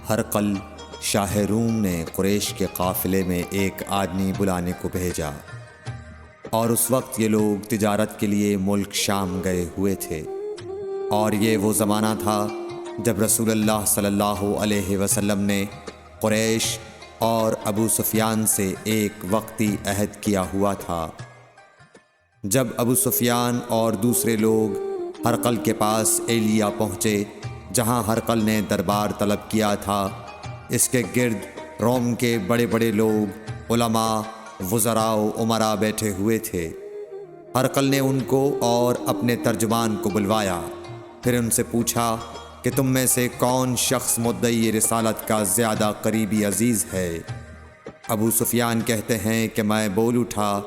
ہرقل شاہ روم نے قریش کے قافلے میں ایک آدمی بلانے کو بھیجا، اور اس وقت یہ لوگ تجارت کے لیے ملک شام گئے ہوئے تھے، اور یہ وہ زمانہ تھا جب رسول اللہ صلی اللہ علیہ وسلم نے قریش اور ابو سفیان سے ایک وقتی عہد کیا ہوا تھا۔ جب ابو سفیان اور دوسرے لوگ ہرقل کے پاس ایلیا پہنچے جہاں ہرقل نے دربار طلب کیا تھا، اس کے گرد روم کے بڑے بڑے لوگ، علماء، وزراء و امراء بیٹھے ہوئے تھے۔ ہرقل نے ان کو اور اپنے ترجمان کو بلوایا، پھر ان سے پوچھا کہ تم میں سے کون شخص مدعی رسالت کا زیادہ قریبی عزیز ہے؟ ابو سفیان کہتے ہیں کہ میں بول اٹھا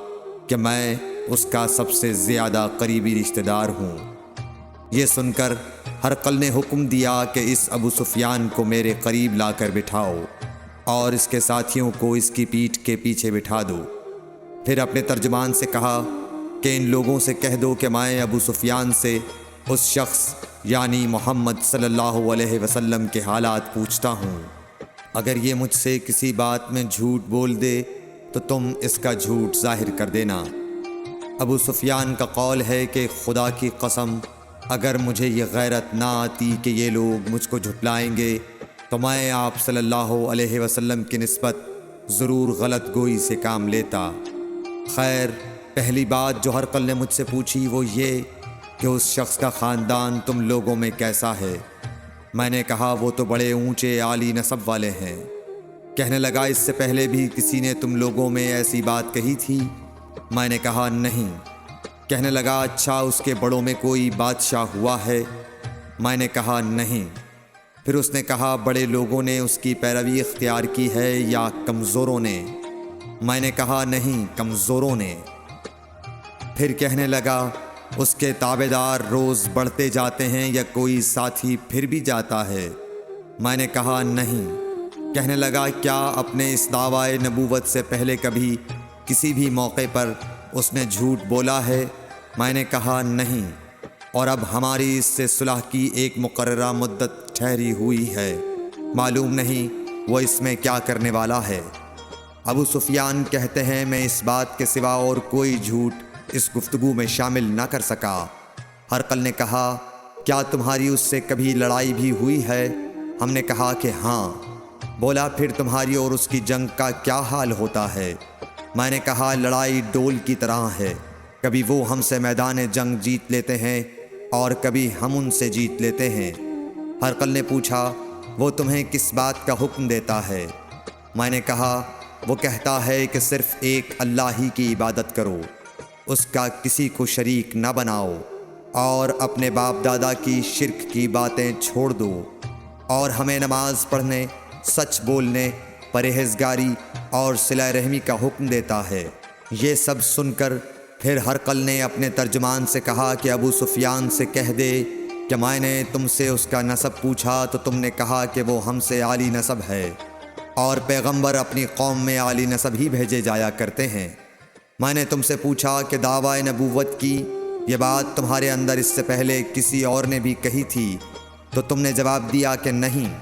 کہ میں اس کا سب سے زیادہ قریبی رشتہ دار ہوں۔ یہ سن کر ہرقل نے حکم دیا کہ اس ابو سفیان کو میرے قریب لا کر بٹھاؤ اور اس کے ساتھیوں کو اس کی پیٹھ کے پیچھے بٹھا دو۔ پھر اپنے ترجمان سے کہا کہ ان لوگوں سے کہہ دو کہ میں ابو سفیان سے اس شخص یعنی محمد صلی اللہ علیہ وسلم کے حالات پوچھتا ہوں۔ اگر یہ مجھ سے کسی بات میں جھوٹ بول دے تو تم اس کا جھوٹ ظاہر کر دینا۔ ابو سفیان کا قول ہے کہ خدا کی قسم، اگر مجھے یہ غیرت نہ آتی کہ یہ لوگ مجھ کو جھٹلائیں گے تو میں آپ صلی اللہ علیہ وسلم کی نسبت ضرور غلط گوئی سے کام لیتا۔ خیر، پہلی بات جو ہرقل نے مجھ سے پوچھی وہ یہ کہ اس شخص کا خاندان تم لوگوں میں کیسا ہے؟ میں نے کہا وہ تو بڑے اونچے عالی نسب والے ہیں۔ کہنے لگا اس سے پہلے بھی کسی نے تم لوگوں میں ایسی بات کہی تھی؟ میں نے کہا نہیں۔ کہنے لگا اچھا اس کے بڑوں میں کوئی بادشاہ ہوا ہے؟ میں نے کہا نہیں۔ پھر اس نے کہا بڑے لوگوں نے اس کی پیروی اختیار کی ہے یا کمزوروں نے؟ میں نے کہا نہیں، کمزوروں نے۔ پھر کہنے لگا اس کے تابعدار روز بڑھتے جاتے ہیں یا کوئی ساتھی پھر بھی جاتا ہے؟ میں نے کہا نہیں۔ کہنے لگا کیا اپنے اس دعوی نبوت سے پہلے کبھی کسی بھی موقع پر اس نے جھوٹ بولا ہے؟ میں نے کہا نہیں، اور اب ہماری اس سے صلح کی ایک مقررہ مدت ٹھہری ہوئی ہے، معلوم نہیں وہ اس میں کیا کرنے والا ہے۔ ابو سفیان کہتے ہیں میں اس بات کے سوا اور کوئی جھوٹ اس گفتگو میں شامل نہ کر سکا۔ ہرقل نے کہا کیا تمہاری اس سے کبھی لڑائی بھی ہوئی ہے؟ ہم نے کہا کہ ہاں۔ بولا پھر تمہاری اور اس کی جنگ کا کیا حال ہوتا ہے؟ میں نے کہا لڑائی ڈول کی طرح ہے، کبھی وہ ہم سے میدان جنگ جیت لیتے ہیں اور کبھی ہم ان سے جیت لیتے ہیں۔ ہرقل نے پوچھا وہ تمہیں کس بات کا حکم دیتا ہے؟ میں نے کہا وہ کہتا ہے کہ صرف ایک اللہ ہی کی عبادت کرو، اس کا کسی کو شریک نہ بناؤ، اور اپنے باپ دادا کی شرک کی باتیں چھوڑ دو، اور ہمیں نماز پڑھنے، سچ بولنے، پرہیزگاری اور صلہ رحمی کا حکم دیتا ہے۔ یہ سب سن کر پھر ہرقل نے اپنے ترجمان سے کہا کہ ابو سفیان سے کہہ دے کہ میں نے تم سے اس کا نسب پوچھا تو تم نے کہا کہ وہ ہم سے عالی نسب ہے، اور پیغمبر اپنی قوم میں عالی نسب ہی بھیجے جایا کرتے ہیں۔ میں نے تم سے پوچھا کہ دعوی نبوت کی یہ بات تمہارے اندر اس سے پہلے کسی اور نے بھی کہی تھی؟ تو تم نے جواب دیا کہ نہیں۔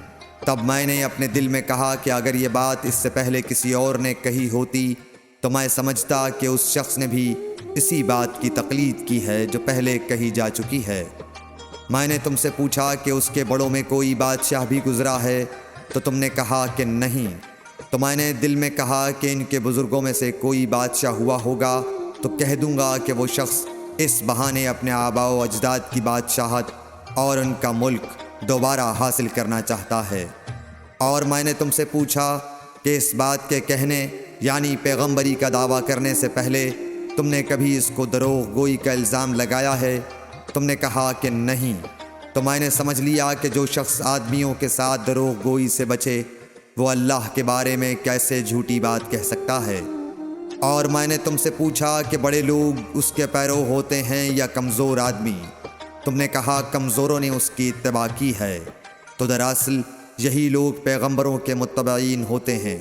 تب میں نے اپنے دل میں کہا کہ اگر یہ بات اس سے پہلے کسی اور نے کہی ہوتی تو میں سمجھتا کہ اس شخص نے بھی اسی بات کی تقلید کی ہے جو پہلے کہی جا چکی ہے۔ میں نے تم سے پوچھا کہ اس کے بڑوں میں کوئی بادشاہ بھی گزرا ہے؟ تو تم نے کہا کہ نہیں۔ تو میں نے دل میں کہا کہ ان کے بزرگوں میں سے کوئی بادشاہ ہوا ہوگا تو کہہ دوں گا کہ وہ شخص اس بہانے اپنے آباء و اجداد کی بادشاہت اور ان کا ملک دوبارہ حاصل کرنا چاہتا ہے۔ اور میں نے تم سے پوچھا کہ اس بات کے کہنے یعنی پیغمبری کا دعویٰ کرنے سے پہلے تم نے کبھی اس کو دروغ گوئی کا الزام لگایا ہے؟ تم نے کہا کہ نہیں۔ تو میں نے سمجھ لیا کہ جو شخص آدمیوں کے ساتھ دروغ گوئی سے بچے وہ اللہ کے بارے میں کیسے جھوٹی بات کہہ سکتا ہے۔ اور میں نے تم سے پوچھا کہ بڑے لوگ اس کے پیرو ہوتے ہیں یا کمزور آدمی؟ تم نے کہا کمزوروں نے اس کی اتباع کی ہے۔ تو دراصل یہی لوگ پیغمبروں کے متبعین ہوتے ہیں۔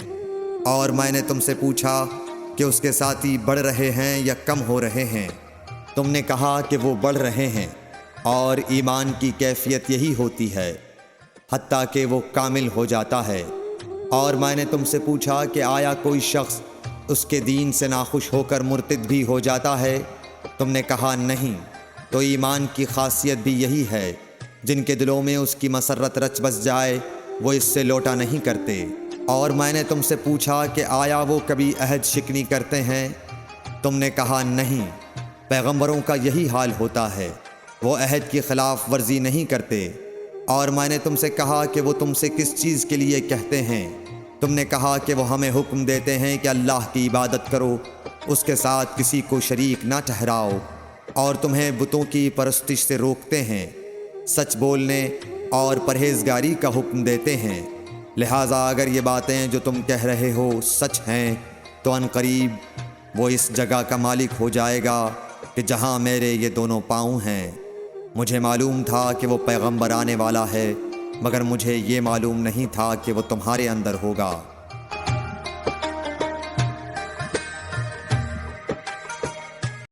اور میں نے تم سے پوچھا کہ اس کے ساتھی بڑھ رہے ہیں یا کم ہو رہے ہیں؟ تم نے کہا کہ وہ بڑھ رہے ہیں، اور ایمان کی کیفیت یہی ہوتی ہے۔ حتیٰ کہ وہ کامل ہو جاتا ہے۔ اور میں نے تم سے پوچھا کہ آیا کوئی شخص اس کے دین سے ناخوش ہو کر مرتد بھی ہو جاتا ہے؟ تم نے کہا نہیں۔ تو ایمان کی خاصیت بھی یہی ہے، جن کے دلوں میں اس کی مسرت رچ بس جائے وہ اس سے لوٹا نہیں کرتے۔ اور میں نے تم سے پوچھا کہ آیا وہ کبھی عہد شکنی کرتے ہیں؟ تم نے کہا نہیں۔ پیغمبروں کا یہی حال ہوتا ہے، وہ عہد کی خلاف ورزی نہیں کرتے۔ اور میں نے تم سے کہا کہ وہ تم سے کس چیز کے لیے کہتے ہیں؟ تم نے کہا کہ وہ ہمیں حکم دیتے ہیں کہ اللہ کی عبادت کرو، اس کے ساتھ کسی کو شریک نہ ٹھہراؤ، اور تمہیں بتوں کی پرستش سے روکتے ہیں، سچ بولنے اور پرہیزگاری کا حکم دیتے ہیں۔ لہٰذا اگر یہ باتیں جو تم کہہ رہے ہو سچ ہیں تو ان قریب وہ اس جگہ کا مالک ہو جائے گا کہ جہاں میرے یہ دونوں پاؤں ہیں۔ مجھے معلوم تھا کہ وہ پیغمبر آنے والا ہے، مگر مجھے یہ معلوم نہیں تھا کہ وہ تمہارے اندر ہوگا۔